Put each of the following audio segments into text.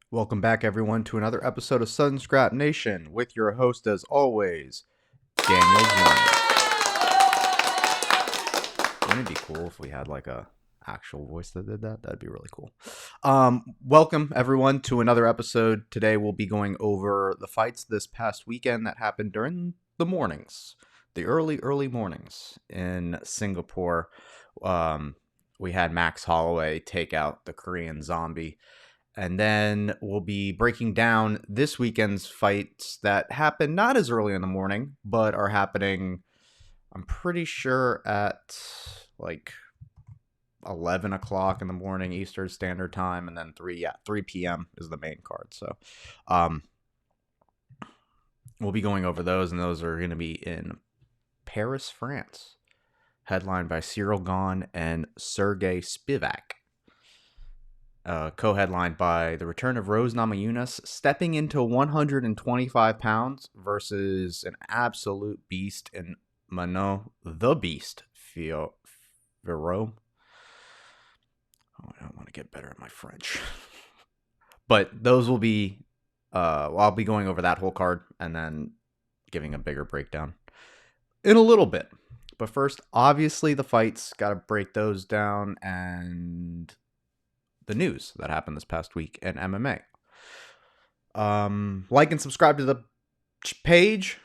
Welcome back, everyone, to another episode of Sun Scrap Nation with your host, as always, Daniel Jones. Wouldn't it be cool if we had like a actual voice that did that? That'd be really cool. Welcome, everyone, to another episode. Today, we'll be going over the fights this past weekend that happened during the mornings, the early mornings in Singapore. We had Max Holloway take out the Korean Zombie. And then we'll be breaking down this weekend's fights that happen not as early in the morning, but are happening, I'm pretty sure, at like 11 o'clock in the morning Eastern Standard Time. And then 3 p.m. is the main card. So we'll be going over those, and those are going to be in Paris, France, headlined by Cyril Gane and Sergey Spivac. Co-headlined by the return of Rose Namajunas stepping into 125 pounds versus an absolute beast in Mano the Beast Firo. Oh, I don't want to get better at my French. But those will be, I'll be going over that whole card and then giving a bigger breakdown in a little bit. But first, obviously, the fights, got to break those down, and the news that happened this past week in MMA. Like and subscribe to the page.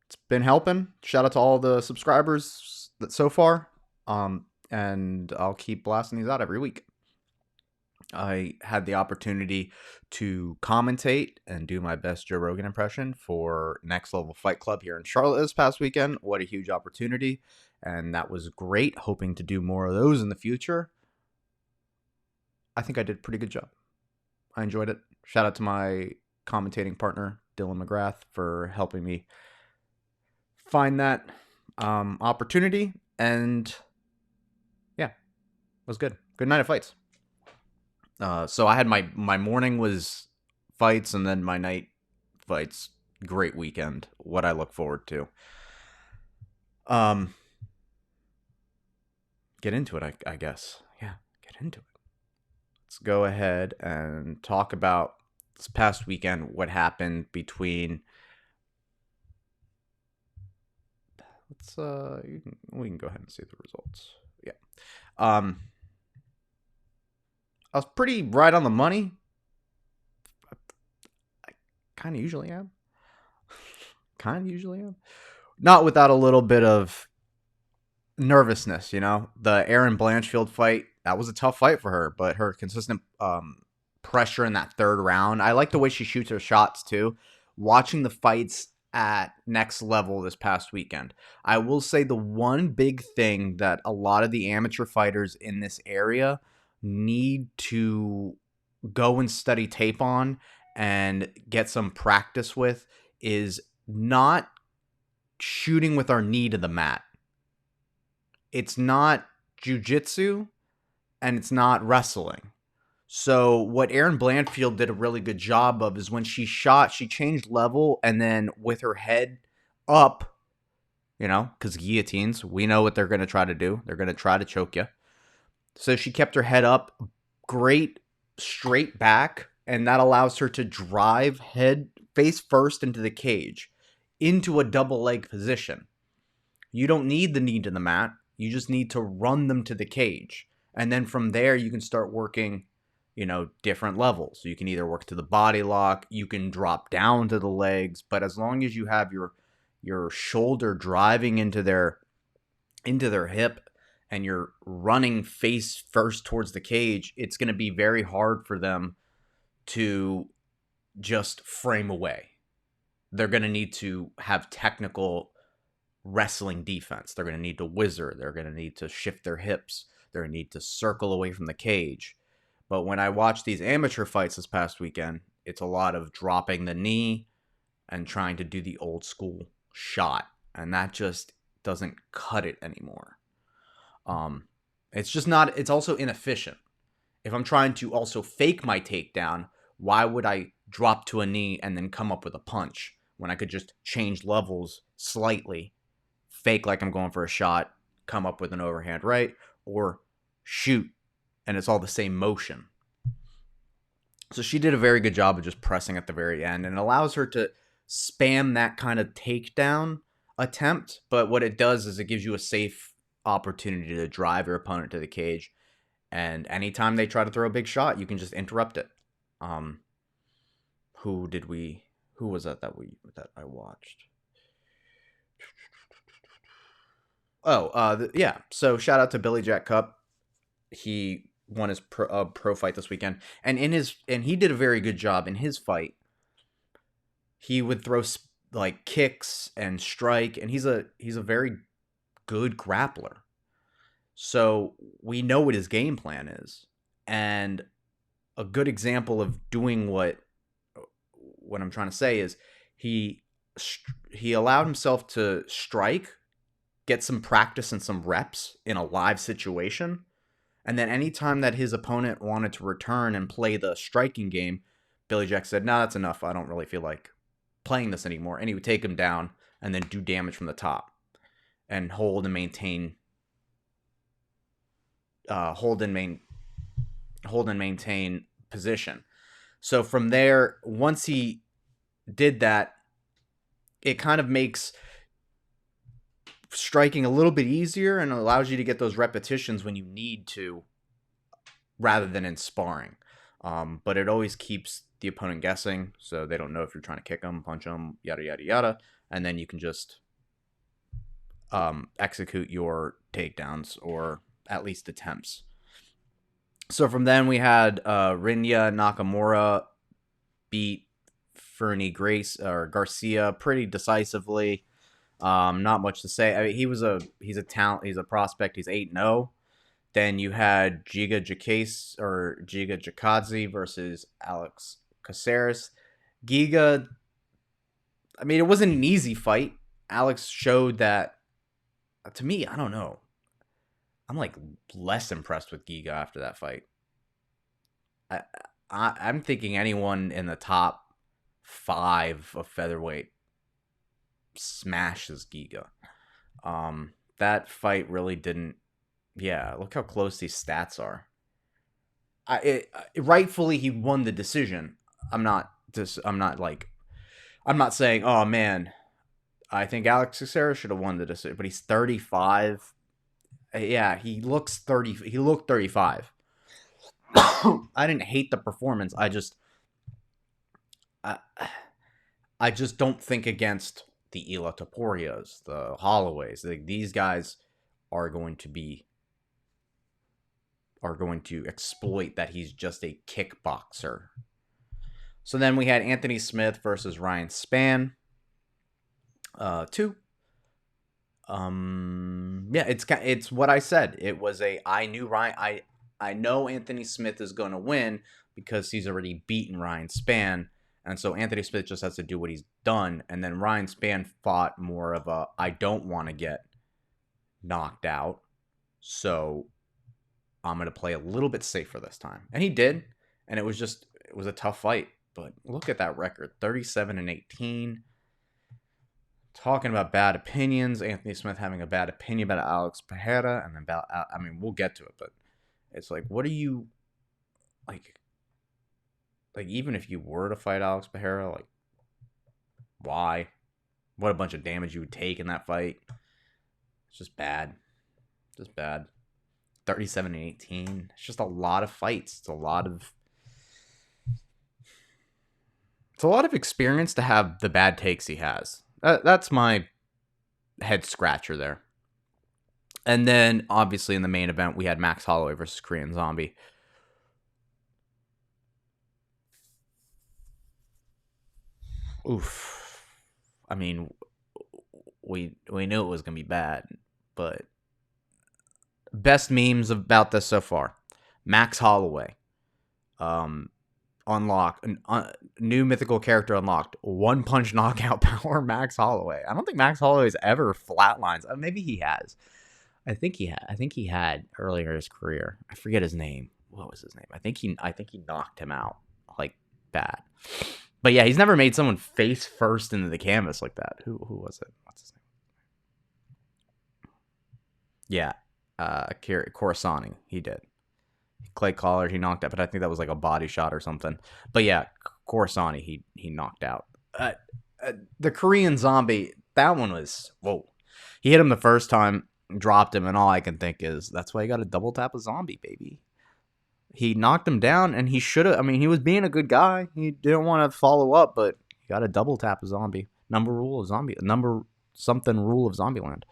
It's been helping. Shout out to all the subscribers so far. And I'll keep blasting these out every week. I had the opportunity to commentate and do my best Joe Rogan impression for Next Level Fight Club here in Charlotte this past weekend. What a huge opportunity. And that was great. Hoping to do more of those in the future. I think I did a pretty good job. I enjoyed it. Shout out to my commentating partner, Dylan McGrath, for helping me find that opportunity. And yeah, it was good. Good night of fights. So I had my morning was fights, and then my night fights. Great weekend. What I look forward to. Get into it, I guess. Yeah, get into it. Let's go ahead and talk about this past weekend, what happened between. We can go ahead and see the results. Yeah. I was pretty right on the money. I kind of usually am. Not without a little bit of nervousness, The Erin Blanchfield fight, that was a tough fight for her, but her consistent pressure in that third round. I like the way she shoots her shots too. Watching the fights at Next Level this past weekend, I will say the one big thing that a lot of the amateur fighters in this area need to go and study tape on and get some practice with is not shooting with our knee to the mat. It's not jiu-jitsu, and it's not wrestling. So what Erin Blanchfield did a really good job of is when she shot, she changed level, and then with her head up, because guillotines, we know what they're going to try to do. They're going to try to choke you. So she kept her head up, great straight back, and that allows her to drive head face first into the cage, into a double leg position. You don't need the knee to the mat. You just need to run them to the cage. And then from there, you can start working, different levels. So you can either work to the body lock, you can drop down to the legs, but as long as you have your shoulder driving into their hip and you're running face first towards the cage, it's going to be very hard for them to just frame away. They're going to need to have technical wrestling defense. They're going to need to whizzer. They're going to need to shift their hips. They're going to need to circle away from the cage. But when I watch these amateur fights this past weekend, it's a lot of dropping the knee and trying to do the old school shot. And that just doesn't cut it anymore. It's just not, it's also inefficient. If I'm trying to also fake my takedown, why would I drop to a knee and then come up with a punch when I could just change levels slightly, fake like I'm going for a shot, come up with an overhand right, or shoot, and it's all the same motion. So she did a very good job of just pressing at the very end, and it allows her to spam that kind of takedown attempt. But what it does is it gives you a safe opportunity to drive your opponent to the cage. And anytime they try to throw a big shot, you can just interrupt it. Um, who did we? Who was that I watched? Oh, yeah. So shout out to Billy Jack Cup. He won his pro fight this weekend, and he did a very good job in his fight. He would throw like kicks and strike, and he's a very good grappler. So we know what his game plan is, and a good example of doing what I'm trying to say is he allowed himself to strike, get some practice and some reps in a live situation. And then anytime that his opponent wanted to return and play the striking game, Billy Jack said, "No, that's enough. I don't really feel like playing this anymore." And he would take him down and then do damage from the top and hold and maintain position. So from there, once he did that, it kind of makes striking a little bit easier and allows you to get those repetitions when you need to, rather than in sparring. But it always keeps the opponent guessing, so they don't know if you're trying to kick them, punch them, yada yada yada, and then you can just execute your takedowns, or at least attempts. So from then we had Rinya Nakamura beat Fernie Garcia pretty decisively. Not much to say. I mean, he's a talent. He's a prospect. He's 8-0. Then you had Giga Jakadze versus Alex Caceres. Giga, I mean, it wasn't an easy fight. Alex showed that. To me, I don't know. I'm like less impressed with Giga after that fight. I'm thinking anyone in the top 5 of featherweight smashes Giga. That fight really didn't. Yeah, look how close these stats are. Rightfully, he won the decision. I'm not saying, oh man, I think Alex Caceres should have won the decision, but he's 35. Yeah, he looks 30. He looked 35. I didn't hate the performance. I just don't think against the Ila Toporias, the Holloways. These guys are going to exploit that he's just a kickboxer. So then we had Anthony Smith versus Ryan Spann. 2. Yeah, it's what I said. It was I knew Ryan. I know Anthony Smith is going to win because he's already beaten Ryan Spann. And so Anthony Smith just has to do what he's done. And then Ryan Spann fought more of a, I don't want to get knocked out, so I'm going to play a little bit safer this time. And he did. And it was a tough fight. But look at that record, 37-18. Talking about bad opinions, Anthony Smith having a bad opinion about Alex Pereira, and then we'll get to it, but it's like, what are you, like even if you were to fight Alex Pereira, like, why? What a bunch of damage you would take in that fight. It's just bad. 37-18. It's just a lot of fights. It's a lot of experience to have the bad takes he has. That's my head scratcher there. And then, obviously, in the main event, we had Max Holloway versus Korean Zombie. Oof. I mean, we knew it was going to be bad, but best memes about this so far. Max Holloway. Unlocked. New mythical character unlocked. One punch knockout power, Max Holloway. I don't think Max Holloway's ever flatlines. Maybe he has. I think he had earlier in his career. I forget his name. What was his name? I think he knocked him out like bad. But yeah, he's never made someone face first into the canvas like that. Who was it? What's his name? Yeah, Khorassani. He did. Clay Collard, he knocked out, but I think that was like a body shot or something. But yeah, Khorassani, he knocked out. The Korean Zombie, that one was, whoa. He hit him the first time, dropped him, and all I can think is that's why you got to double tap a zombie, baby. He knocked him down, and he should have. I mean, he was being a good guy. He didn't want to follow up, but you got to double tap a zombie. Number something rule of Zombieland.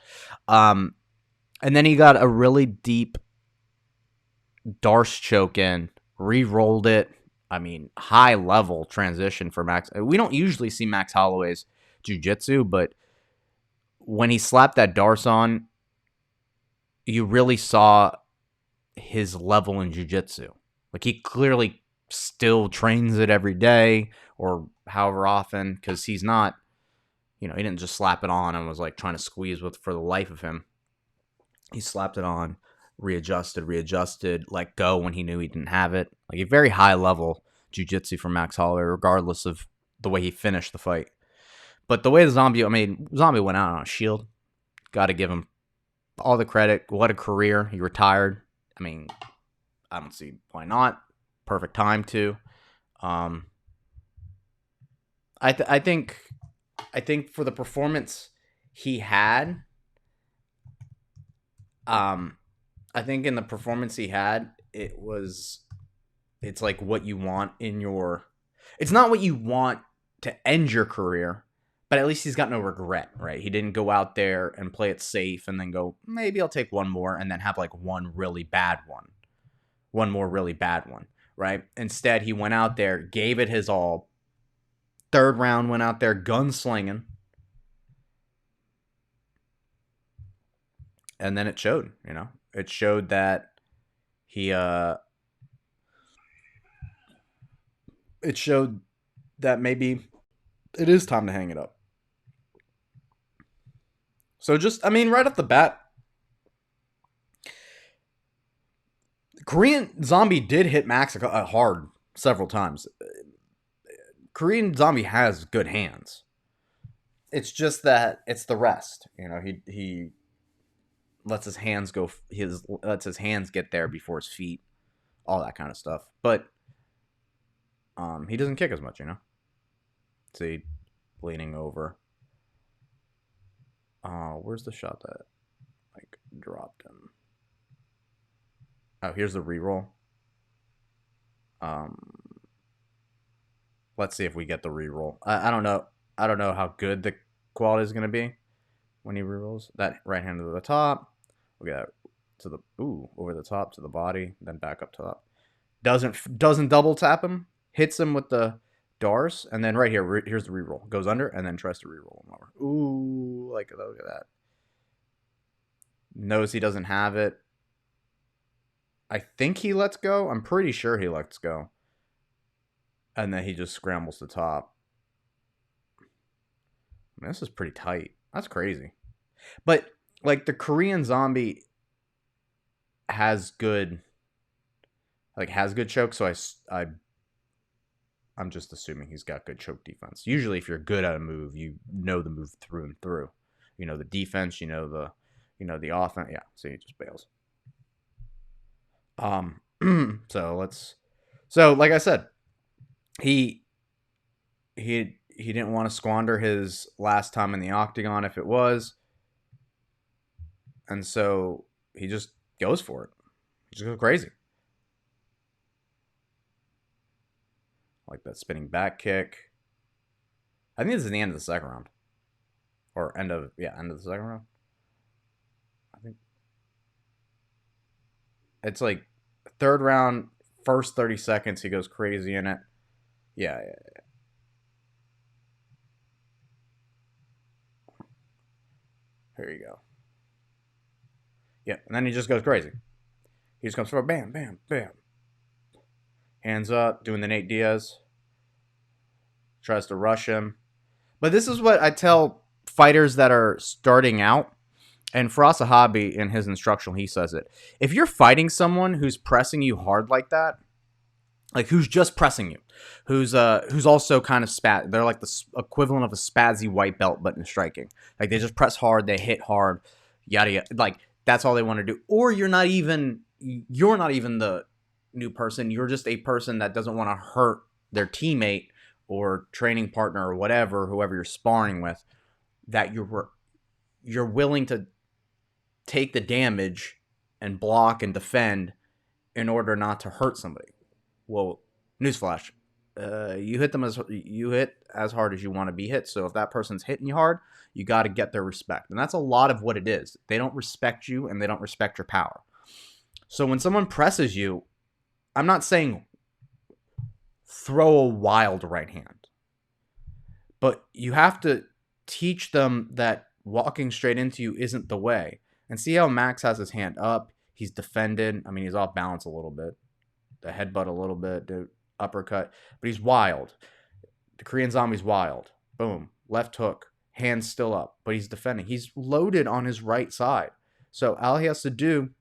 And then he got a really deep Darce choke in, re-rolled it. I mean, high level transition for Max. We don't usually see Max Holloway's jiu-jitsu, but when he slapped that Darce on, you really saw his level in jiu-jitsu. Like, he clearly still trains it every day or however often, because he's not, he didn't just slap it on and was like trying to squeeze for the life of him. He slapped it on, readjusted, let go when he knew he didn't have it. Like a very high level jiu-jitsu from Max Holloway, regardless of the way he finished the fight. But the way Zombie went out on a shield. Got to give him all the credit. What a career. He retired. I mean, I don't see why not. Perfect time too. I think for the performance he had, I think in the performance he had, it's like what you want it's not what you want to end your career, but at least he's got no regret, right? He didn't go out there and play it safe and then go, maybe I'll take one more and then have like one really bad one. One more really bad one, right? Instead, he went out there, gave it his all. Third round, went out there gunslinging. And then it showed, It showed that it showed that maybe it is time to hang it up. So right off the bat, Korean Zombie did hit Max hard several times. Korean Zombie has good hands. It's just that it's the rest. He lets his hands go. Lets his hands get there before his feet. All that kind of stuff. But he doesn't kick as much. See, leaning over. Where's the shot that dropped him? Oh, here's the reroll. Let's see if we get the reroll. I don't know. I don't know how good the quality is going to be when he rerolls. That right hand to the top. Look at that. Over the top to the body, then back up top. Doesn't double tap him. Hits him with the Darce, and then right here, here's the reroll. Goes under, and then tries to reroll him over. Ooh, look at that. Knows he doesn't have it. I think he lets go. I'm pretty sure he lets go. And then he just scrambles to top. I mean, this is pretty tight. That's crazy. But, the Korean Zombie has good choke, so I'm just assuming he's got good choke defense. Usually, if you're good at a move, you know the move through and through. You know the defense. You know the offense. Yeah, so he just bails. So like I said, he didn't want to squander his last time in the octagon if it was, and so he just goes for it. He just goes crazy. Like that spinning back kick. I think this is the end of the second round. Or end of the second round. I think it's like third round, first 30 seconds, he goes crazy in it. Yeah. Here you go. Yeah, and then he just goes crazy. He just comes for bam, bam, bam. Hands up, doing the Nate Diaz. Tries to rush him. But this is what I tell fighters that are starting out. And Firas Zahabi, in his instructional, he says it. If you're fighting someone who's pressing you hard like that, like who's just pressing you, who's also kind of they're like the equivalent of a spazzy white belt, but in striking. Like they just press hard, they hit hard, yada yada. Like that's all they want to do. Or you're not even the new person. You're just a person that doesn't want to hurt their teammate or training partner or whatever, whoever you're sparring with, that you're willing to take the damage and block and defend in order not to hurt somebody. Well, newsflash, you hit as hard as you want to be hit. So if that person's hitting you hard, you got to get their respect, and that's a lot of what it is. They don't respect you, and they don't respect your power. So when someone presses you, I'm not saying throw a wild right hand, but you have to teach them that walking straight into you isn't the way. And see how Max has his hand up. He's defended. I mean, he's off balance a little bit. The headbutt a little bit. The uppercut. But he's wild. The Korean Zombie's wild. Boom. Left hook. Hands still up. But he's defending. He's loaded on his right side. So all he has to do,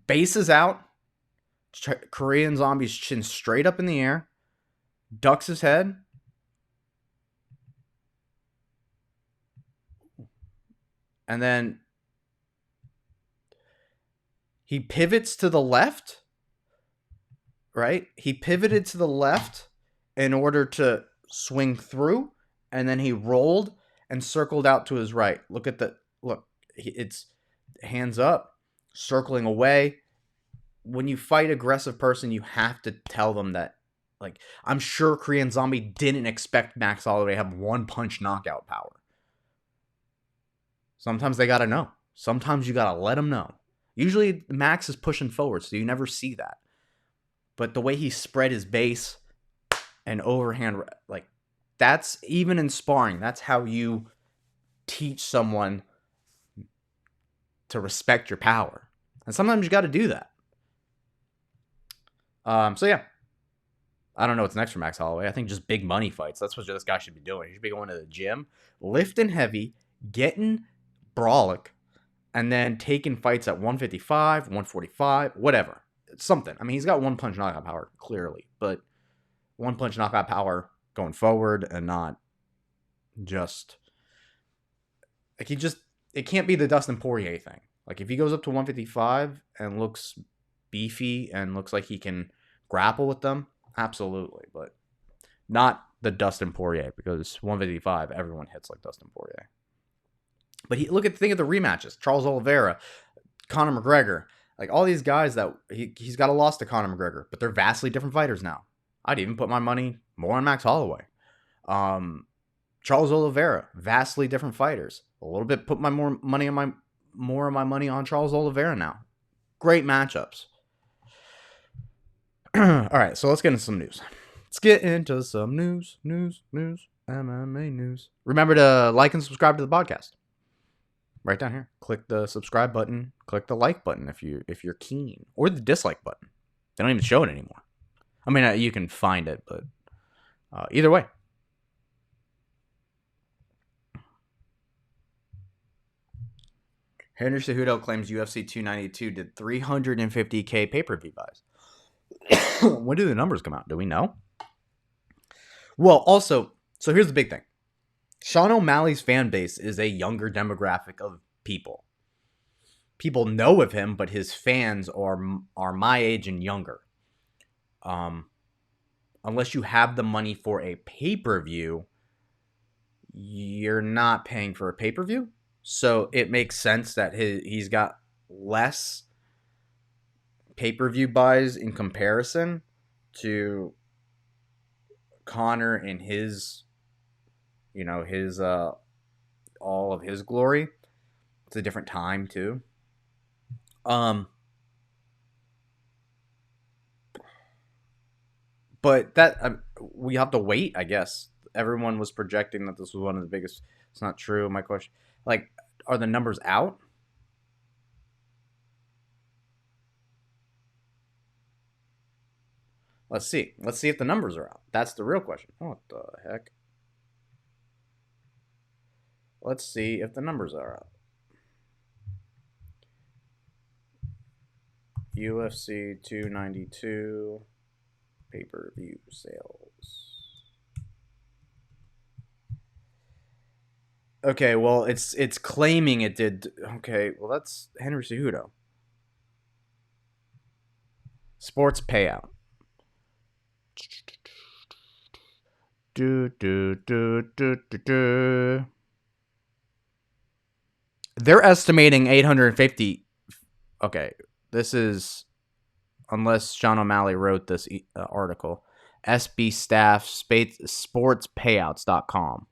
bases out. Korean Zombie's chin straight up in the air. Ducks his head. And then he pivots to the left, right? He pivoted to the left in order to swing through, and then he rolled and circled out to his right. Look, it's hands up, circling away. When you fight aggressive person, you have to tell them that, like, I'm sure Korean Zombie didn't expect Max Holloway to have one punch knockout power. Sometimes they got to know. Sometimes you got to let them know. Usually Max is pushing forward, so you never see that. But the way he spread his base and overhand, like, that's, even in sparring, that's how you teach someone to respect your power. And sometimes you got to do that. So yeah. I don't know what's next for Max Holloway. I think just big money fights. That's what this guy should be doing. He should be going to the gym, lifting heavy, getting brawlic, and then taking fights at 155, 145, whatever. Something. I mean, he's got one punch knockout power, clearly, but one punch knockout power going forward, and not just like it can't be the Dustin Poirier thing. Like, if he goes up to 155 and looks beefy and looks like he can grapple with them, absolutely, but not the Dustin Poirier, because 155, everyone hits like Dustin Poirier. But think of the rematches. Charles Oliveira, Conor McGregor, like all these guys that he's got a loss to Conor McGregor, but they're vastly different fighters now. I'd even put my money more on Max Holloway. Charles Oliveira, vastly different fighters. A little bit put more of my money on Charles Oliveira now. Great matchups. All right, so let's get into some news. MMA news. Remember to like and subscribe to the podcast. Right down here. Click the subscribe button. Click the like button if you're keen, or the dislike button. They don't even show it anymore. I mean, you can find it, but either way. Henry Cejudo claims UFC 292 did 350K pay-per-view buys. When do the numbers come out? Do we know? Well, also, so here's the big thing. Sean O'Malley's fan base is a younger demographic of people. People know of him, but his fans are my age and younger. Unless you have the money for a pay-per-view, you're not paying for a pay-per-view. So it makes sense that he's got less pay-per-view buys in comparison to Conor and his all of his glory. It's a different time too. But that we have to wait, I guess. Everyone was projecting that this was one of the biggest. It's not true. My question, like, are the numbers out? Let's see. Let's see if the numbers are out. That's the real question. Oh, what the heck? Let's see if the numbers are out. UFC 292 pay-per-view sales. Okay, well, it's claiming it did. Okay, well, that's Henry Cejudo. Sports payout. Do, do, do, do, do, do. They're estimating 850. Okay, this is, unless Sean O'Malley wrote this article, SB staff sportspayouts.com.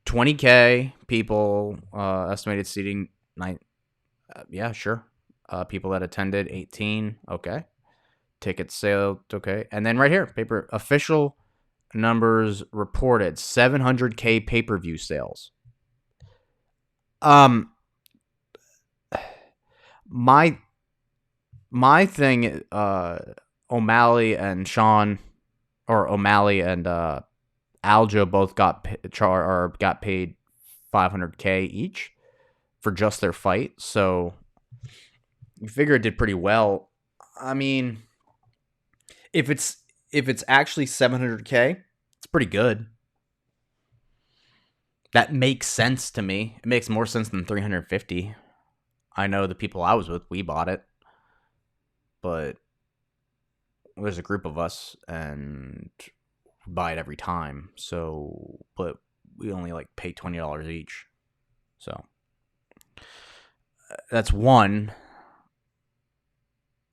20K people, estimated seating night. Yeah, sure. People that attended 18. Okay. Ticket sale. Okay. And then right here, paper official numbers reported 700K pay-per-view sales. My thing, O'Malley and Sean, or O'Malley and Aljo both got paid 500K each for just their fight. So you figure it did pretty well. I mean, if it's actually 700K, it's pretty good. That makes sense to me. It makes more sense than 350. I know the people I was with, we bought it. But there's a group of us and we buy it every time. So, but we only like pay $20 each. So that's one.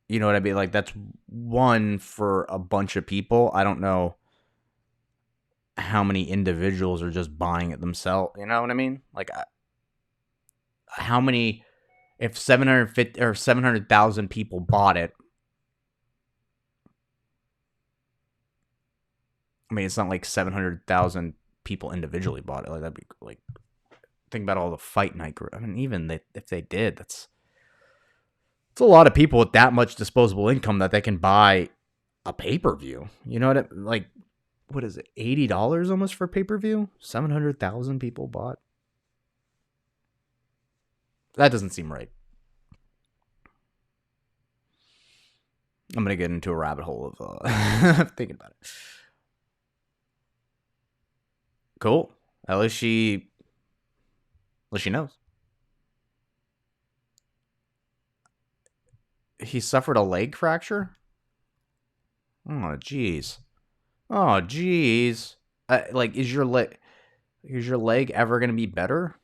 You know what I mean? Like, that's one for a bunch of people. I don't know how many individuals are just buying it themselves. You know what I mean? Like, how many, if 750 or 700,000 people bought it, I mean, it's not like 700,000 people individually bought it. Like, that'd be like, think about all the fight night group. I mean, even if they did, it's a lot of people with that much disposable income that they can buy a pay-per-view. You know what? Like, what is it? $80 almost for pay-per-view? 700,000 people bought. That doesn't seem right. I'm going to get into a rabbit hole of thinking about it. Cool. At least she knows. He suffered a leg fracture? Oh, jeez. Oh, jeez. Like, is your leg ever going to be better?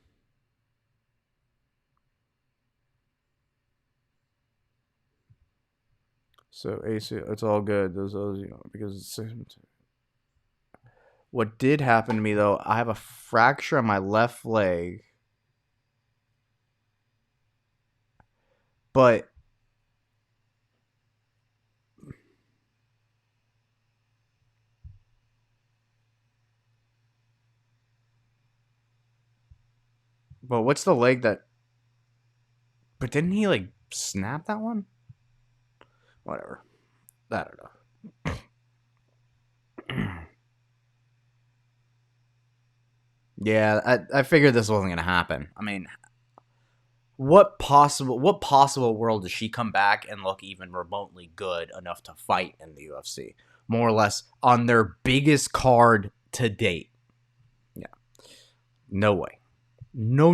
So, AC, it's all good. Those, you know, because it's, what did happen to me, though, I have a fracture on my left leg. But what's the leg that... But didn't he, like, snap that one? Whatever. I don't know. Yeah, I figured this wasn't going to happen. I mean, what possible world does she come back and look even remotely good enough to fight in the UFC? More or less on their biggest card to date. Yeah. No way. No.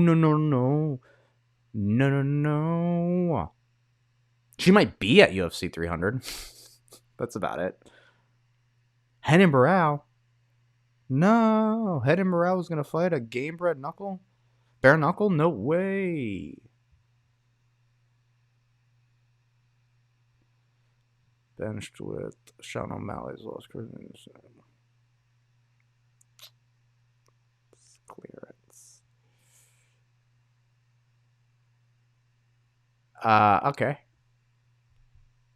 She might be at UFC 300. That's about it. Renan Barão. No. Renan Barão was going to fight a game-bred knuckle? Bare knuckle? No way. Benched with Sean O'Malley's lost clearance. Okay.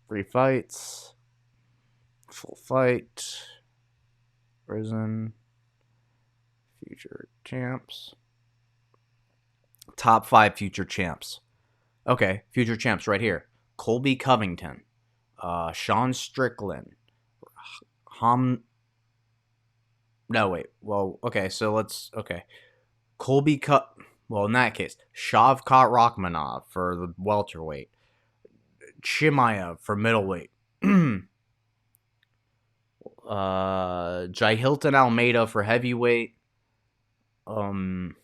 3 fights. Full fight. Prison. Future champs. Top 5 future champs. Okay, future champs right here. Colby Covington. Sean Strickland. No, wait. Well, okay, so let's... Okay. Colby Well, in that case, Shavkat Rakhmonov for the welterweight. Chimaev for middleweight. Jahilton Almeida for heavyweight. Who's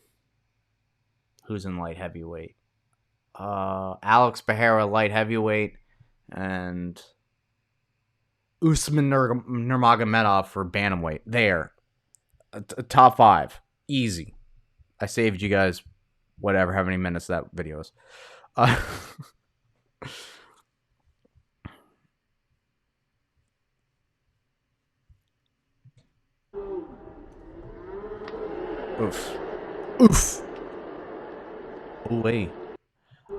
in light heavyweight? Alex Pereira, light heavyweight, and Usman Nurmagomedov for bantamweight. There, top 5, easy. I saved you guys, whatever, how many minutes that video is. Oof. Oof. Ooh-wee.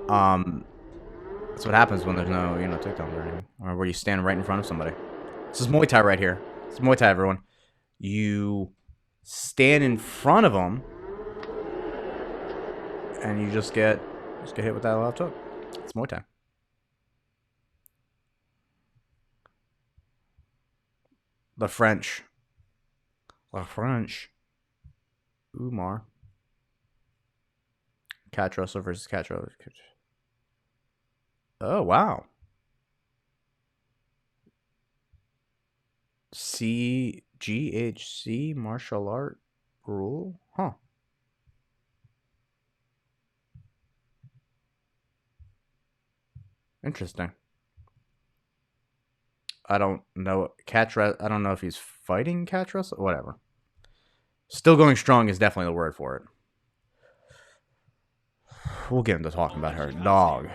That's what happens when there's no, takedown or anything. Or where you stand right in front of somebody. This is Muay Thai right here. This is Muay Thai, everyone. You stand in front of them, and you just get hit with that left hook. It's Muay Thai. The French. Umar. Catros versus Catros. Oh, wow. CGHC martial art rule? Huh. Interesting. I don't know. I don't know if he's fighting catch wrestle. Whatever. Still going strong is definitely the word for it. We'll get into talking about her. Dog.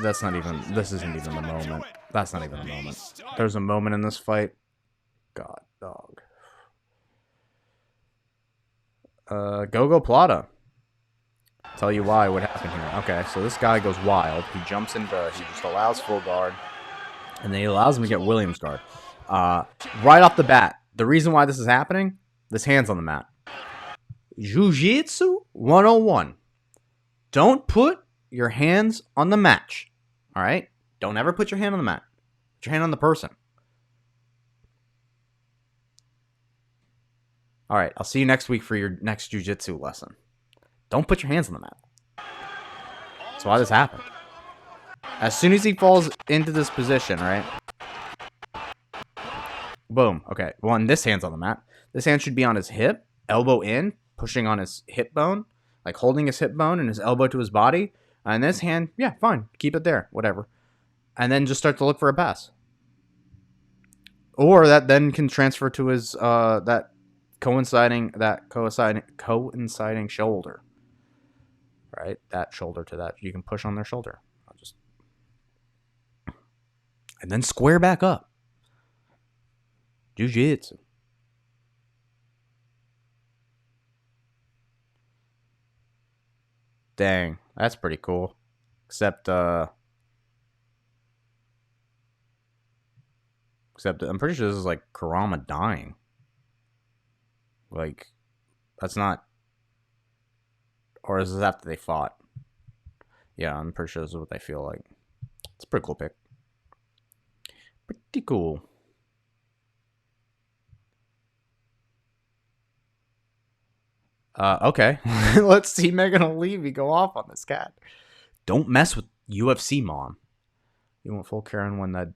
This isn't even the moment. That's not even the moment. There's a moment in this fight. God, dog. Gogo Plata. Tell you why, what happened here. Okay, so this guy goes wild. He jumps into, he just allows full guard. And then he allows him to get Williams guard. Right off the bat, the reason why this is happening, this hand's on the mat. Jiu-Jitsu 101. Don't put your hands on the match. All right? Don't ever put your hand on the mat. Put your hand on the person. All right, I'll see you next week for your next jiu-jitsu lesson. Don't put your hands on the mat. That's why this happened. As soon as he falls into this position, right? Boom. Okay. One, this hand's on the mat. This hand should be on his hip, elbow in, pushing on his hip bone, like holding his hip bone and his elbow to his body. And this hand, yeah, fine. Keep it there. Whatever. And then just start to look for a pass. Or that then can transfer to his, that coinciding shoulder. Right? That shoulder to that. You can push on their shoulder. And then square back up. Jiu-Jitsu. Dang, that's pretty cool. Except I'm pretty sure this is like Karama dying. Like, that's not... Or is this after they fought? Yeah, I'm pretty sure this is what they feel like. It's a pretty cool pick. Pretty cool. Okay. Let's see Megan O'Leary go off on this cat. Don't mess with UFC mom. You went full Karen when that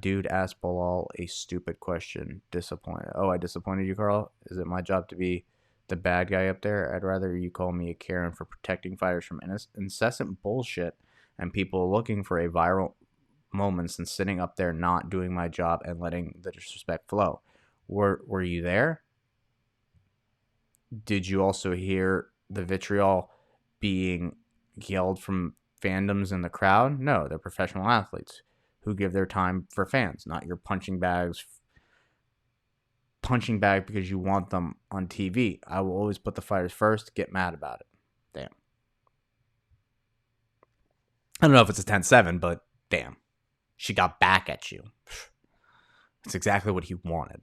dude asked Bilal a stupid question. Disappointed. Oh, I disappointed you, Carl? Is it my job to be the bad guy up there? I'd rather you call me a Karen for protecting fighters from incessant bullshit and people looking for a viral moments than sitting up there not doing my job and letting the disrespect flow. Were you there? Did you also hear the vitriol being yelled from fandoms in the crowd? No, they're professional athletes who give their time for fans, not your punching bag because you want them on TV. I will always put the fighters first. Get mad about it. Damn. I don't know if it's a 10-7, but damn. She got back at you. That's exactly what he wanted.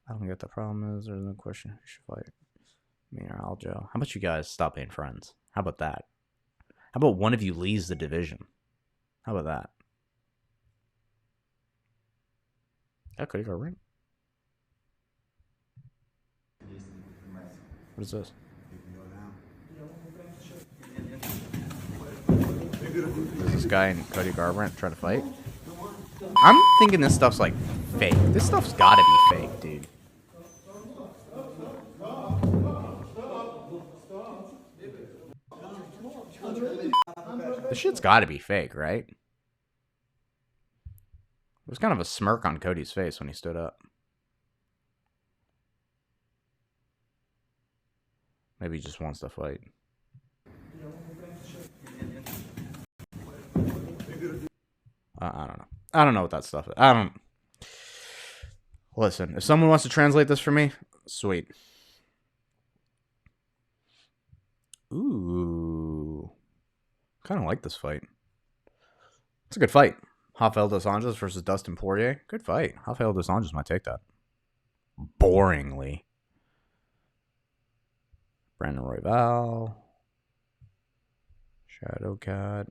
I don't get the problem is there's no question who should fight me or Aljo. How about you guys stop being friends? How about that? How about one of you leaves the division? How about that? That could go right. What is this? Is this guy and Cody Garbrandt trying to fight? I'm thinking this stuff's like fake. This stuff's gotta be fake, dude. This shit's gotta be fake, right? There was kind of a smirk on Cody's face when he stood up. Maybe he just wants to fight. I don't know. I don't know what that stuff is. I don't. Listen, if someone wants to translate this for me, sweet. Ooh. Kind of like this fight. It's a good fight. Rafael dos Anjos versus Dustin Poirier. Good fight. Rafael dos Anjos might take that. Boringly. Brandon Royval. Shadowcat.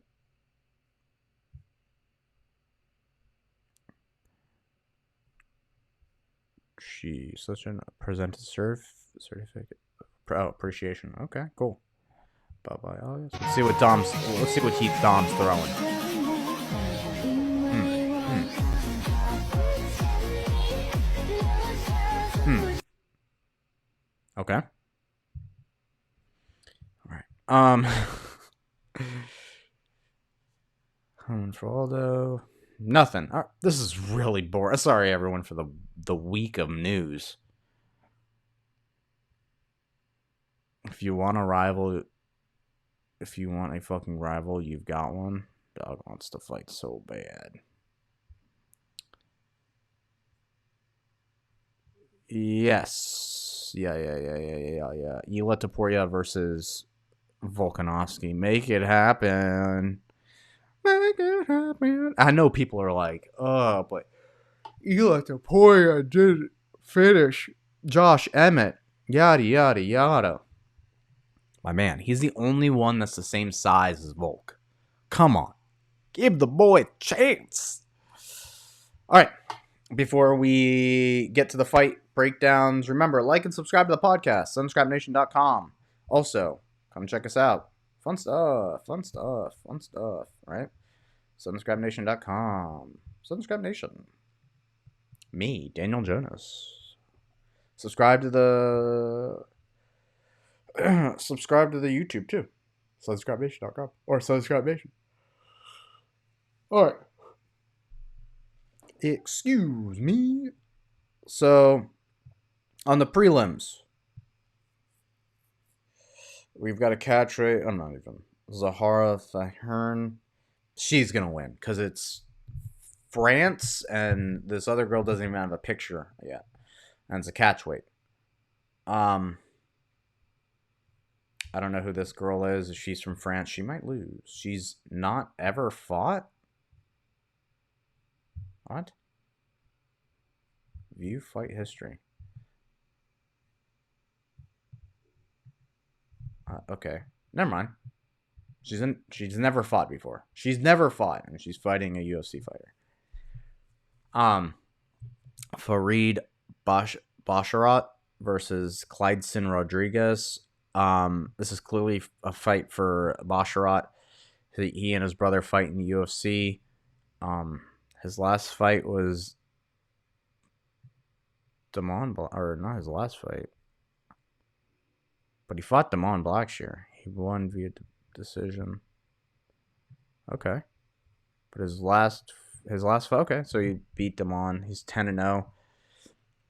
She such a presented certificate. Oh, appreciation. Okay, cool. Bye bye. Let's see what Dom's. Let's see what Dom's throwing. Okay. All right. Aldo. Nothing. This is really boring. Sorry, everyone, for the week of news. If you want a rival, if you want a fucking rival, you've got one. Dog wants to fight so bad. Yes. Yeah. Ila Topuria versus Volkanovski. Make it happen. Make it happen. I know people are like, oh, but Ila Topuria did finish Josh Emmett. Yada, yada, yada. My man, he's the only one that's the same size as Volk. Come on. Give the boy a chance. All right. Before we get to the fight breakdowns, remember, like and subscribe to the podcast, sunscrapnation.com. Also, come check us out. Fun stuff, right? Sunscrapnation.com. Sunscrap Nation. Me, Daniel Jonas. Subscribe to the YouTube too. Sunscrapnation.com or Sunscrapnation. All right. Excuse me. So, on the prelims, we've got a catch rate. I'm not even. Zahara Fahern. She's going to win because it's France and this other girl doesn't even have a picture yet. And it's a catch weight. I don't know who this girl is. If she's from France, she might lose. She's not ever fought? What? View fight history. Okay. Never mind. She's never fought before. She's never fought, and she's fighting a UFC fighter. Farid Basharat versus Clydeson Rodriguez. This is clearly a fight for Basharat. He and his brother fight in the UFC. His last fight was or not his last fight, but he fought Damon Blackshear. He won via decision. Okay, but his last fight. Okay, so he beat Damon. He's 10-0.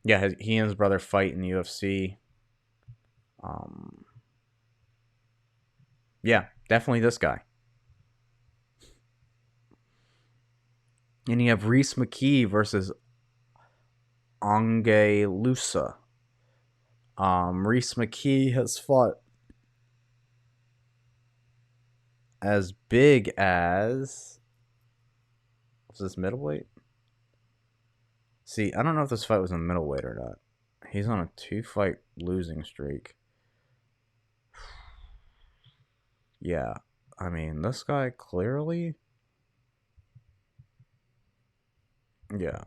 Yeah, he and his brother fight in the UFC. Yeah, definitely this guy. And you have Reese McKee versus Ange Lusa. Reese McKee has fought as big as... Was this middleweight? See, I don't know if this fight was a middleweight or not. He's on a 2-fight losing streak. Yeah, I mean, this guy clearly... Yeah.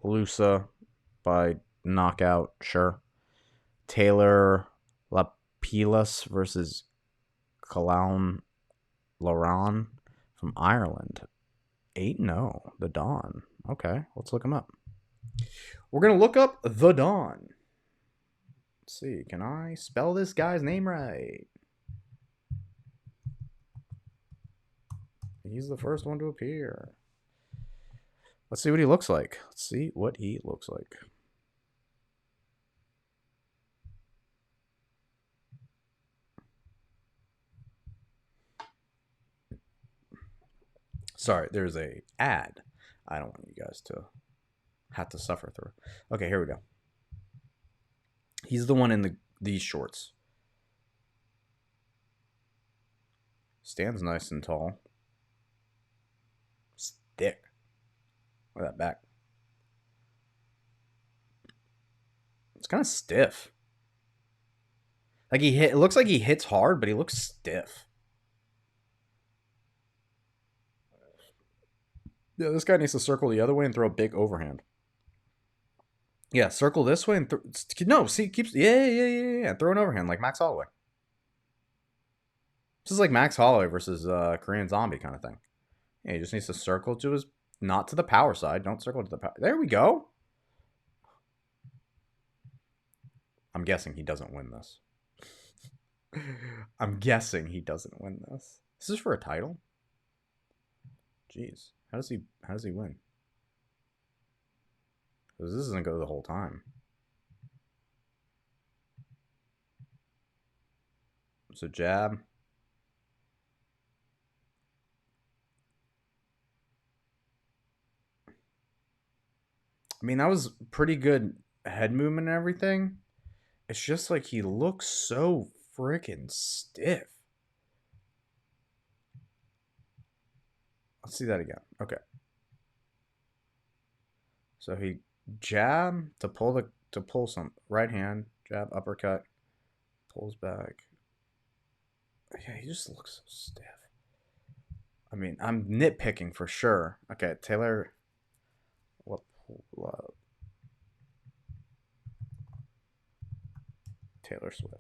Lusa by knockout, sure. Taylor Lapilas versus Calown Laran from Ireland. 8-0, the Dawn. Okay, let's look him up. We're gonna look up the Don. Let's see, can I spell this guy's name right? He's the first one to appear. Let's see what he looks like. Let's see what he looks like. Sorry, there's a ad. I don't want you guys to have to suffer through. Okay, here we go. He's the one in these shorts. Stands nice and tall. Thick. Look at that back. It's kind of stiff. Like it looks like he hits hard, but he looks stiff. Yeah, this guy needs to circle the other way and throw a big overhand. Yeah, circle this way and no, see, keeps yeah. Throw an overhand like Max Holloway. This is like Max Holloway versus Korean Zombie kind of thing. Yeah, he just needs to circle to his, not to the power side. Don't circle to the power. There we go. I'm guessing he doesn't win this. I'm guessing he doesn't win this. This is for a title. Jeez, how does he win? Because this doesn't go the whole time. So jab. I mean, that was pretty good head movement and everything. It's just like he looks so freaking stiff. Let's see that again. Okay. So he jab to pull some right hand, jab, uppercut, pulls back. Yeah, he just looks so stiff. I mean, I'm nitpicking for sure. Okay, Taylor. What? Taylor Swift.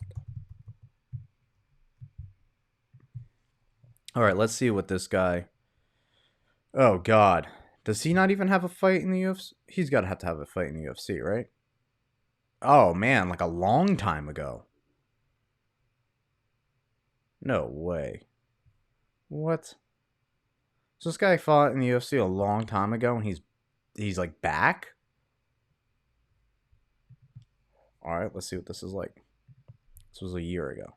All right, let's see what this guy. Oh God, does he not even have a fight in the UFC? He's got to have a fight in the UFC, right? Oh man, like a long time ago. No way. What? So this guy fought in the UFC a long time ago, and he's like back. All right, let's see what this is like. This was a year ago,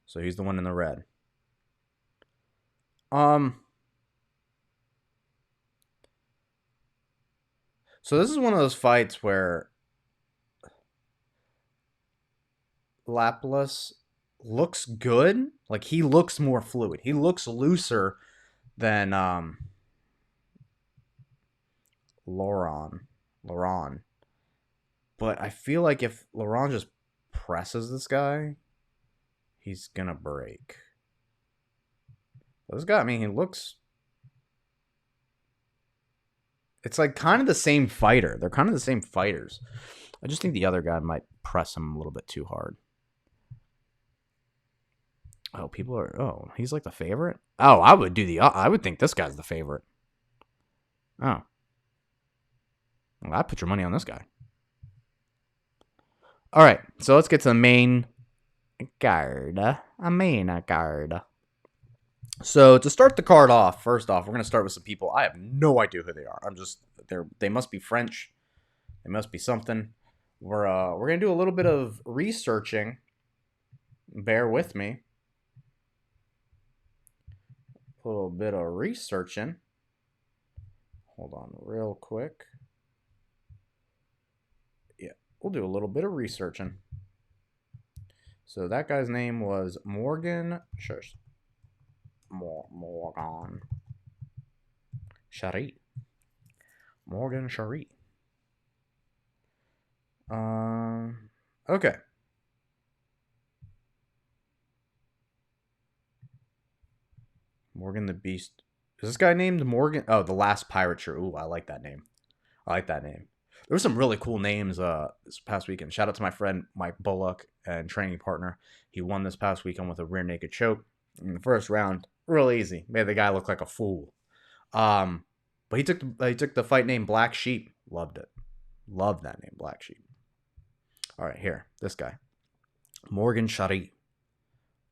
so he's the one in the red. So this is one of those fights where Lapalus looks good. Like he looks more fluid. He looks looser than Laurent. But I feel like if Laurent just presses this guy, he's gonna break. But this guy, I mean, he looks. It's like kind of the same fighter. They're kind of the same fighters. I just think the other guy might press him a little bit too hard. Oh, people are. Oh, he's like the favorite. Oh, I would think this guy's the favorite. Oh, well, I put your money on this guy. All right, so let's get to the main card. A main card. So to start the card off, first off, we're gonna start with some people. I have no idea who they are. They must be French. They must be something. We're gonna do a little bit of researching. Bear with me. A little bit of researching. Hold on real quick. Yeah, we'll do a little bit of researching. So that guy's name was Morgan Morgan Shari. Morgan Shari. Okay. Morgan the Beast. Is this guy named Morgan? Oh, the Last Pirate Shirt. Ooh, I like that name. There were some really cool names this past weekend. Shout out to my friend Mike Bullock and training partner. He won this past weekend with a rear naked choke in the first round. Real easy. Made the guy look like a fool. But he took the fight name Black Sheep. Loved it. Loved that name, Black Sheep. All right, here, this guy, Morgan Shari,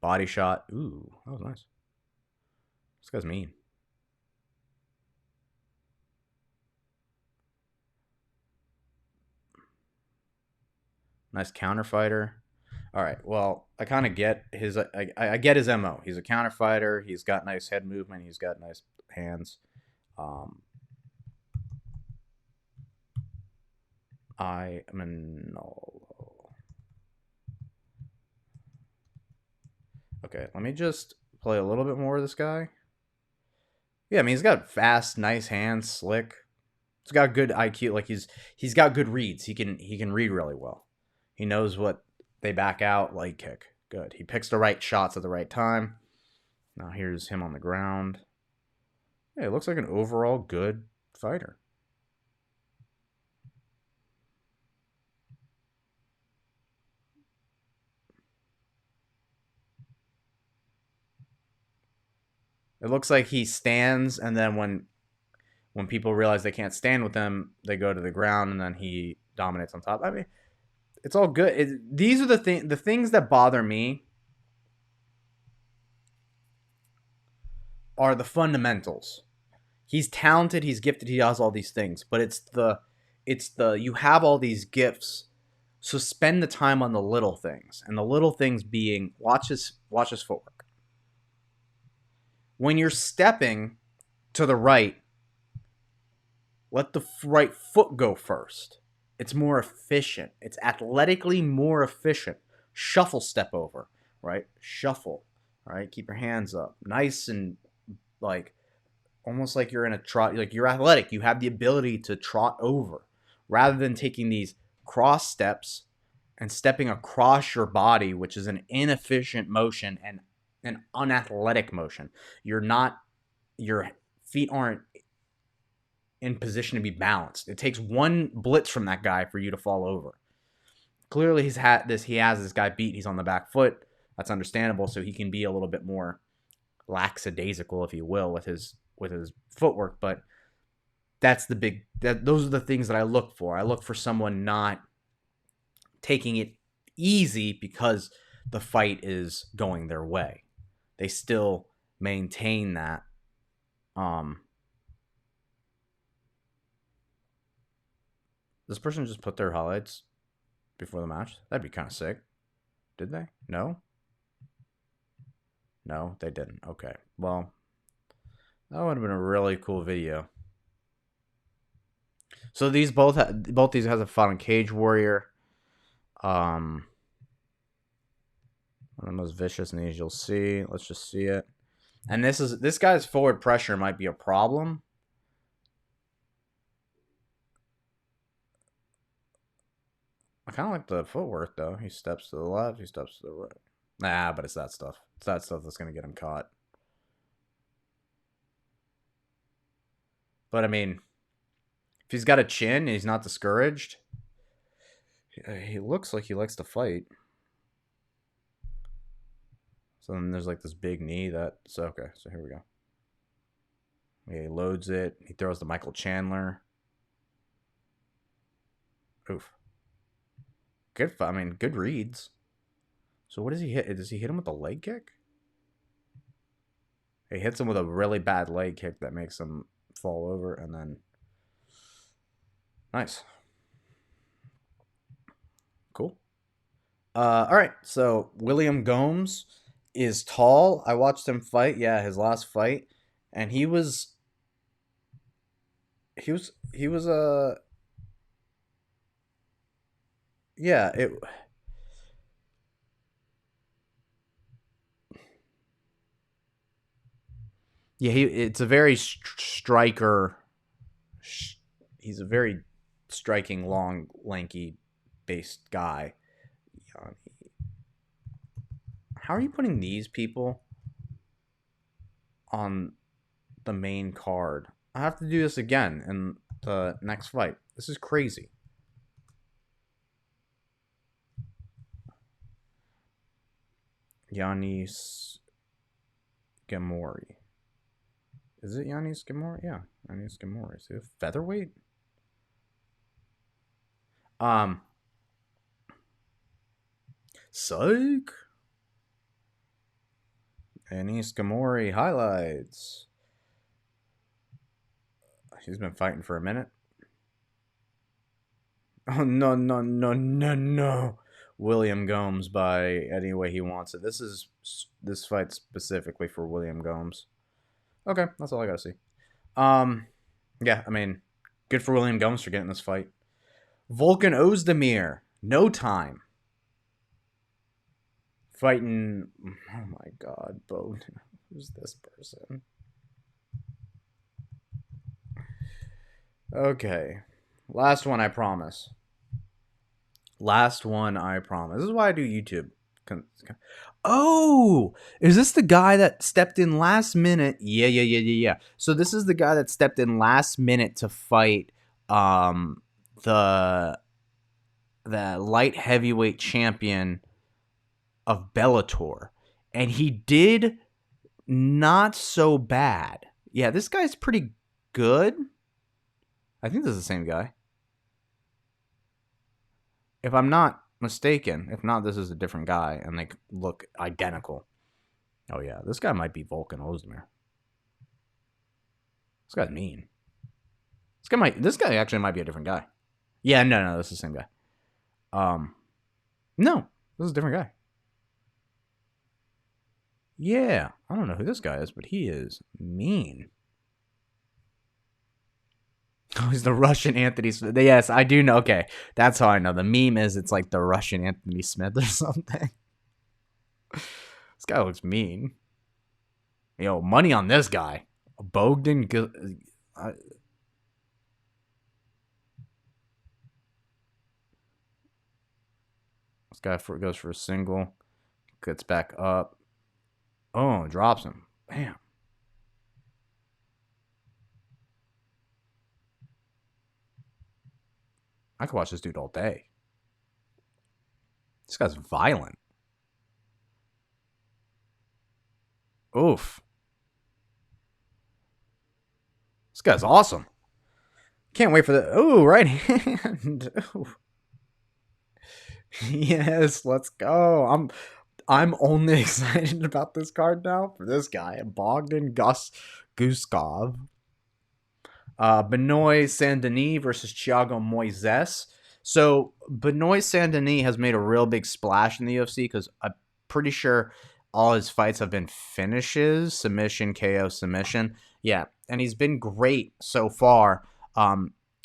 body shot. Ooh, that was nice. This guy's mean. Nice counter fighter. All right. Well, I kind of get his. I get his mo. He's a counter fighter. He's got nice head movement. He's got nice hands. Um, I am in. Okay, let me just play a little bit more of this guy. Yeah, I mean he's got fast, nice hands, slick. He's got good IQ. Like he's got good reads. He can read really well. He knows what they back out. Leg kick, good. He picks the right shots at the right time. Now here's him on the ground. Yeah, it looks like an overall good fighter. It looks like he stands, and then when people realize they can't stand with him, they go to the ground, and then he dominates on top. I mean, it's all good. These are the things that bother me are the fundamentals. He's talented, he's gifted, he does all these things, but it's the you have all these gifts, so spend the time on the little things, and the little things being watch his footwork. When you're stepping to the right, let the right foot go first. It's more efficient. It's athletically more efficient. Shuffle step over, right? Shuffle, right? Keep your hands up. Nice and like almost like you're in a trot, like you're athletic. You have the ability to trot over rather than taking these cross steps and stepping across your body, which is an inefficient motion and an unathletic motion. Your feet aren't in position to be balanced. It takes one blitz from that guy for you to fall over. Clearly he has this guy beat. He's on the back foot. That's understandable, so he can be a little bit more lackadaisical, if you will, with his footwork, but those are the things that I look for. I look for someone not taking it easy because the fight is going their way. They still maintain that this person just put their highlights before the match. That'd be kind of sick. Did they? No, they didn't. Okay, well, that would have been a really cool video. So these both these guys have fought on Cage Warrior. One of the most vicious knees you'll see. Let's just see it. And this guy's forward pressure might be a problem. I kind of like the footwork though. He steps to the left. He steps to the right. Nah, but it's that stuff. It's that stuff that's gonna get him caught. But I mean, if he's got a chin and he's not discouraged, he looks like he likes to fight. So then there's like this big knee so okay, so here we go. Yeah, he loads it. He throws the Michael Chandler. Oof. Good, I mean, good reads. So what does he hit? Does he hit him with a leg kick? He hits him with a really bad leg kick that makes him fall over, and then nice. Cool. All right, so William Gomes is tall. I watched him fight. Yeah, his last fight, and he was yeah, it's a very striker. He's a very striking, long, lanky based guy. How are you putting these people on the main card? I have to do this again in the next fight. This is crazy. Yanis Gamori. Is it Yanis Gamora? Yeah, Yanis Gamora. Is it a featherweight? Um, Psych. Yanis Gamora highlights. He's been fighting for a minute. Oh no no no no no! William Gomes by any way he wants it. This fight specifically for William Gomes. Okay, that's all I gotta see. Yeah, I mean, good for William Gomes for getting this fight. Volkan Ozdemir, no time. Fighting. Oh my God, Bo. Who's this person? Okay, last one, I promise. Last one, I promise. This is why I do YouTube. Oh, is this the guy that stepped in last minute? Yeah. So this is the guy that stepped in last minute to fight um the light heavyweight champion of Bellator, and he did not so bad. Yeah, this guy's pretty good. I think this is the same guy, if I'm not mistaken. If not, this is a different guy, and they look identical. Oh yeah, this guy might be Volkan Ozdemir. This guy's mean. This guy actually might be a different guy. Yeah, no, this is the same guy. No, this is a different guy. Yeah, I don't know who this guy is, but he is mean. Oh, he's the Russian Anthony Smith. Yes, I do know. Okay, that's how I know. The meme is it's like the Russian Anthony Smith or something. This guy looks mean. Yo, money on this guy. Bogdan. This guy goes for a single. Gets back up. Oh, drops him. Bam. I could watch this dude all day. This guy's violent. Oof. This guy's awesome. Can't wait for the right hand. Ooh. Yes, let's go. I'm only excited about this card now for this guy, Bogdan Guskov. Benoit Saint-Denis versus Thiago Moises. So Benoit Saint-Denis has made a real big splash in the UFC because I'm pretty sure all his fights have been finishes, submission, KO, submission. Yeah, and he's been great so far.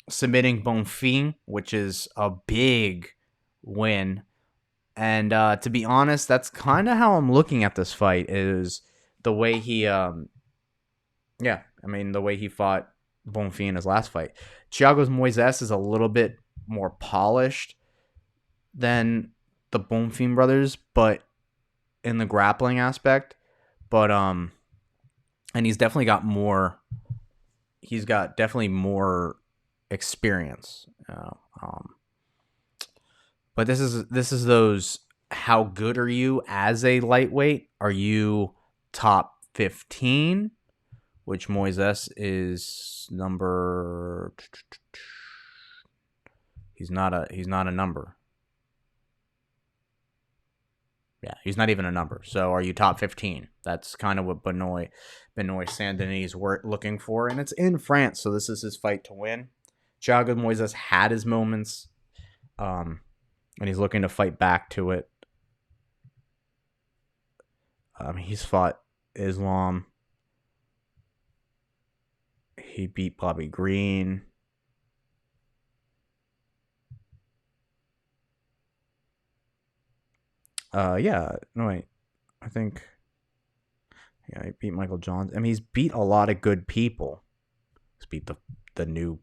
Submitting Bonfim, which is a big win. And to be honest, that's kind of how I'm looking at this fight, is the way he, the way he fought Bonfim in his last fight. Thiago Moises is a little bit more polished than the Bonfim brothers, but in the grappling aspect. But and he's definitely got more. He's got definitely more experience. But this is those. How good are you as a lightweight? Are you top 15? Which Moises is number. He's not a number. Yeah, he's not even a number. So are you top 15? That's kind of what Benoit Saint-Denis were looking for, and it's in France, so this is his fight to win. Thiago Moises had his moments, and he's looking to fight back to it. He's fought Islam. He beat Bobby Green. I think, he beat Michael Johnson. I mean, he's beat a lot of good people. He's beat the new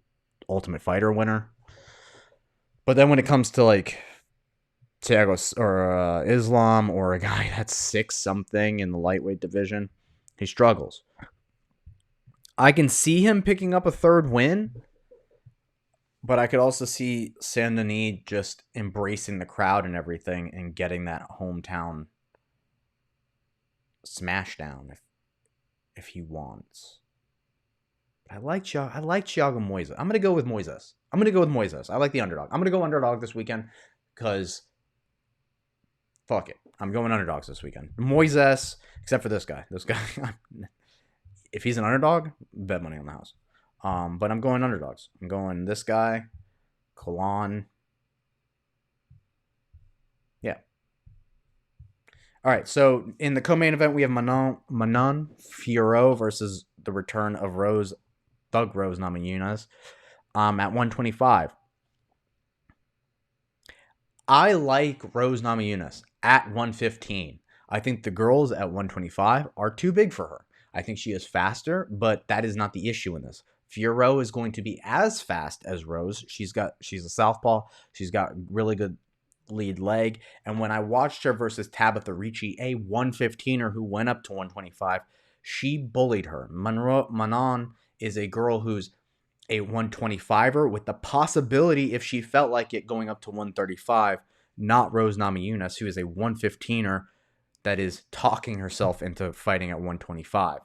Ultimate Fighter winner. But then when it comes to like Thiago or Islam or a guy that's 6-something in the lightweight division, he struggles. I can see him picking up a third win, but I could also see Saint-Denis just embracing the crowd and everything and getting that hometown smash down if he wants. I like Thiago Moises. I'm gonna go with Moises. I like the underdog. I'm gonna go underdog this weekend because fuck it. I'm going underdogs this weekend. Moises, except for this guy. This guy, if he's an underdog, bet money on the house. But I'm going underdogs. I'm going this guy, Kalan. Yeah. All right. So in the co-main event, we have Manon Fiorot versus the return of Thug Rose Namajunas. At 125. I like Rose Namajunas at 115. I think the girls at 125 are too big for her. I think she is faster, but that is not the issue in this. Fiorot is going to be as fast as Rose. She's a southpaw. She's got really good lead leg. And when I watched her versus Tabitha Ricci, a 115er who went up to 125, she bullied her. Manon is a girl who's a 125er with the possibility, if she felt like it, going up to 135, not Rose Namajunas, who is a 115er that is talking herself into fighting at 125.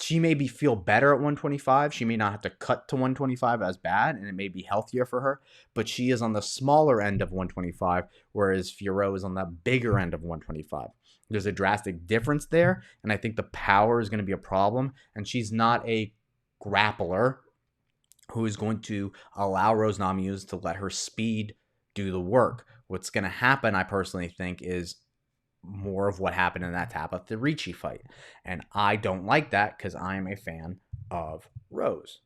She may feel better at 125. She may not have to cut to 125 as bad, and it may be healthier for her, but she is on the smaller end of 125, whereas Fiorot is on the bigger end of 125. There's a drastic difference there, and I think the power is going to be a problem, and she's not a grappler who is going to allow Rose Namajunas to let her speed do the work. What's going to happen, I personally think, is more of what happened in that Tabitha Ricci fight. And I don't like that because I'm a fan of Rose.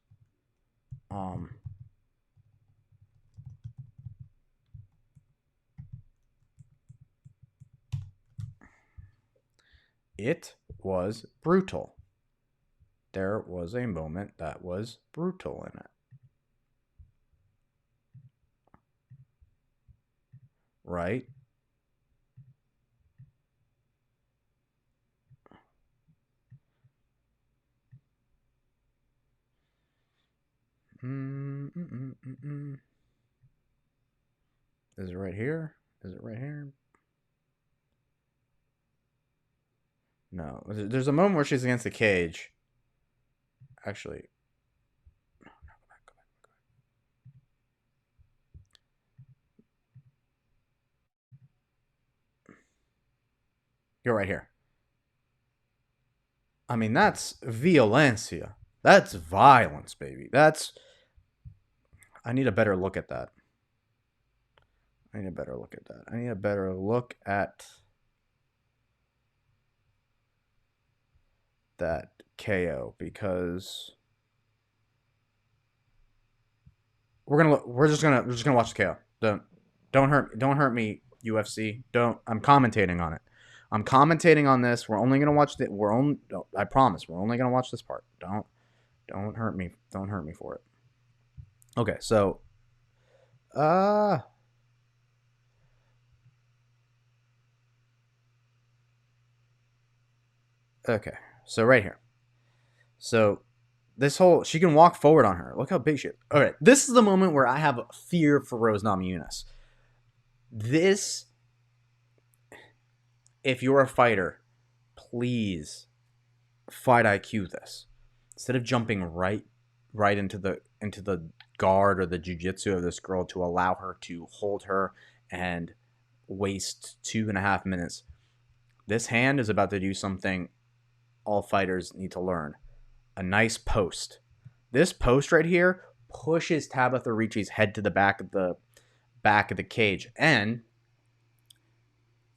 It was brutal. There was a moment that was brutal in it. Right? Is it right here? Is it right here? No. There's a moment where she's against the cage. Actually. No, go back. You're right here. I mean, that's violencia. That's violence, baby. I need a better look at that. I need a better look at that KO because we're just gonna watch the KO. Don't hurt me, UFC. Don't. I'm commentating on it. I'm commentating on this. We're only gonna watch the. I promise. We're only gonna watch this part. Don't hurt me. Don't hurt me for it. Okay, so okay. So right here. So this whole she can walk forward on her. Look how big she is. All right, this is the moment where I have fear for Rose Namajunas. This, if you're a fighter, please fight IQ this. Instead of jumping right into the guard or the jiu-jitsu of this girl to allow her to hold her and waste 2.5 minutes. This hand is about to do something all fighters need to learn. A nice post. This post right here pushes Tabitha Ricci's head to the back of the cage. And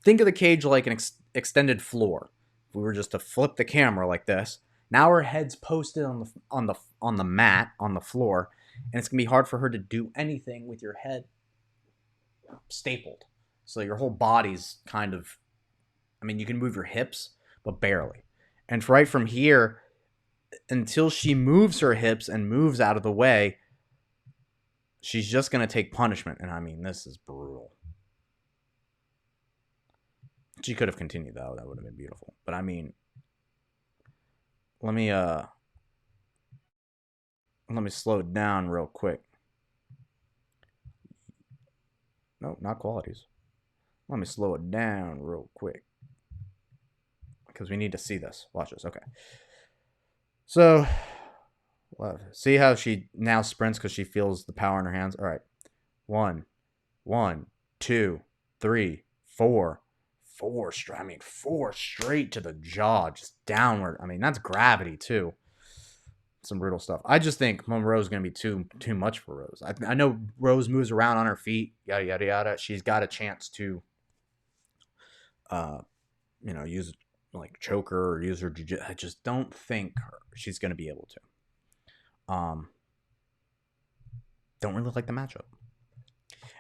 think of the cage like an extended floor. If we were just to flip the camera like this, now her head's posted on the mat on the floor, and it's gonna be hard for her to do anything with your head stapled. So your whole body's kind of, I mean, you can move your hips, but barely. And right from here, until she moves her hips and moves out of the way, she's just gonna take punishment. And I mean, this is brutal. She could have continued though. That would have been beautiful. But I mean, let me slow it down real quick. No, not qualities. Let me slow it down real quick because we need to see this. Watch this. Okay. So Love. See how she now sprints because she feels the power in her hands? All right. One, one, two, three, four. Four straight to the jaw, just downward. I mean, that's gravity too. Some brutal stuff. I just think Monroe's going to be too much for Rose. I know Rose moves around on her feet, yada yada yada. She's got a chance to, use like choker or use her jiu-jitsu. I just don't think she's going to be able to. Don't really like the matchup.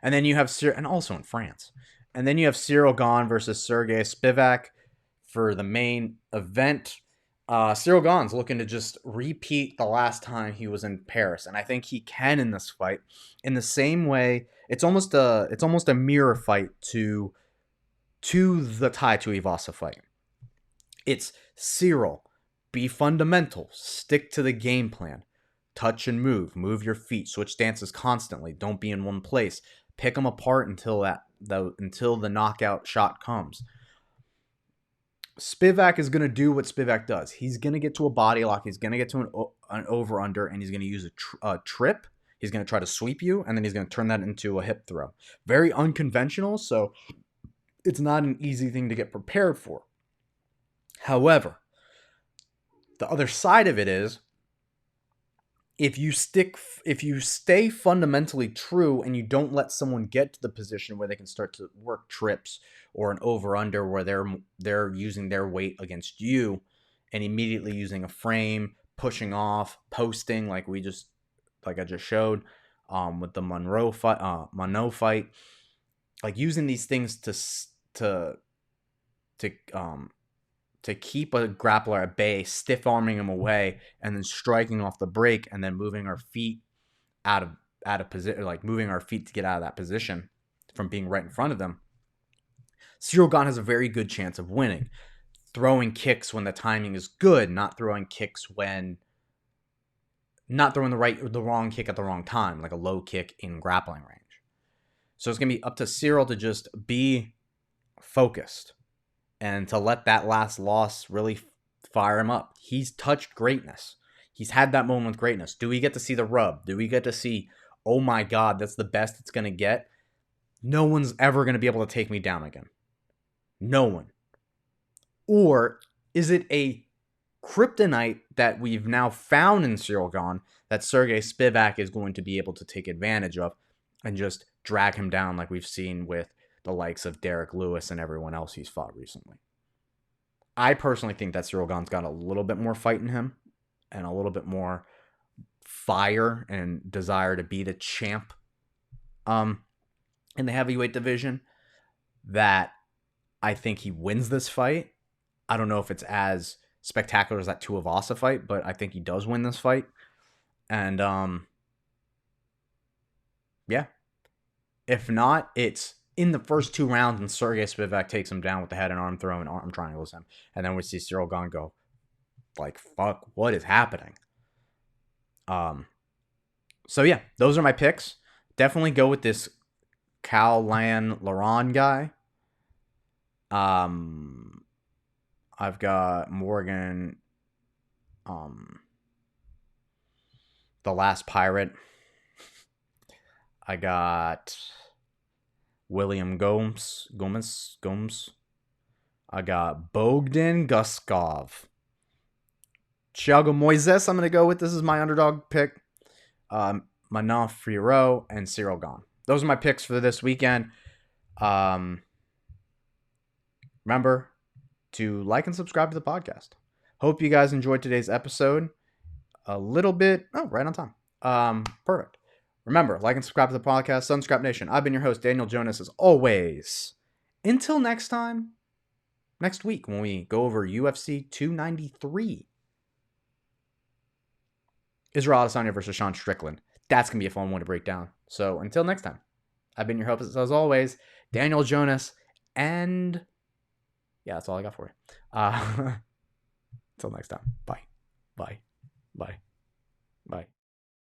And then you have and also in France. And then you have Cyril Gane versus Sergey Spivac for the main event. Cyril Gane's looking to just repeat the last time he was in Paris, and I think he can in this fight. In the same way, it's almost a mirror fight to the Tai Tuivasa fight. It's Cyril, be fundamental, stick to the game plan, touch and move your feet, switch stances constantly, don't be in one place, pick them apart until the knockout shot comes. Spivac is going to do what Spivac does. He's going to get to a body lock. He's going to get to an over-under, and he's going to use a trip. He's going to try to sweep you, and then he's going to turn that into a hip throw. Very unconventional, so it's not an easy thing to get prepared for. However, the other side of it is, if you stay fundamentally true and you don't let someone get to the position where they can start to work trips or an over-under where they're using their weight against you and immediately using a frame, pushing off, posting like I just showed with the Monroe fight, like using these things to keep a grappler at bay, stiff arming him away, and then striking off the break, and then moving our feet out of position, like moving our feet to get out of that position from being right in front of them. Cyril Gane has a very good chance of winning. Throwing kicks when the timing is good, not throwing the wrong kick at the wrong time, like a low kick in grappling range. So it's gonna be up to Cyril to just be focused and to let that last loss really fire him up. He's touched greatness. He's had that moment with greatness. Do we get to see the rub? Do we get to see, oh my God, that's the best it's going to get? No one's ever going to be able to take me down again. No one. Or is it a kryptonite that we've now found in Cyril Gane that Sergey Spivac is going to be able to take advantage of and just drag him down like we've seen with the likes of Derek Lewis and everyone else he's fought recently? I personally think that Cyril Gane's got a little bit more fight in him and a little bit more fire and desire to be the champ in the heavyweight division, that I think he wins this fight. I don't know if it's as spectacular as that Tuivasa fight, but I think he does win this fight. And yeah. If not, it's in the first 2 rounds, and Sergey Spivac takes him down with the head and arm throw and arm triangles him. And then we see Cyril Gane go, like, fuck, what is happening? So yeah, those are my picks. Definitely go with this Lan Laron guy. I've got Morgan, the Last Pirate. I got William Gomes. I got Bogdan Guskov. Thiago Moises, I'm going to go with. This is my underdog pick. Manon Fiorot and Cyril Gane. Those are my picks for this weekend. Remember to like and subscribe to the podcast. Hope you guys enjoyed today's episode. A little bit, right on time. Perfect. Remember, like and subscribe to the podcast, Sunscrap Nation. I've been your host, Daniel Jonas, as always. Until next time, next week when we go over UFC 293. Israel Adesanya versus Sean Strickland. That's going to be a fun one to break down. So until next time, I've been your host, as always, Daniel Jonas, and yeah, that's all I got for you. Until next time. Bye. Bye. Bye.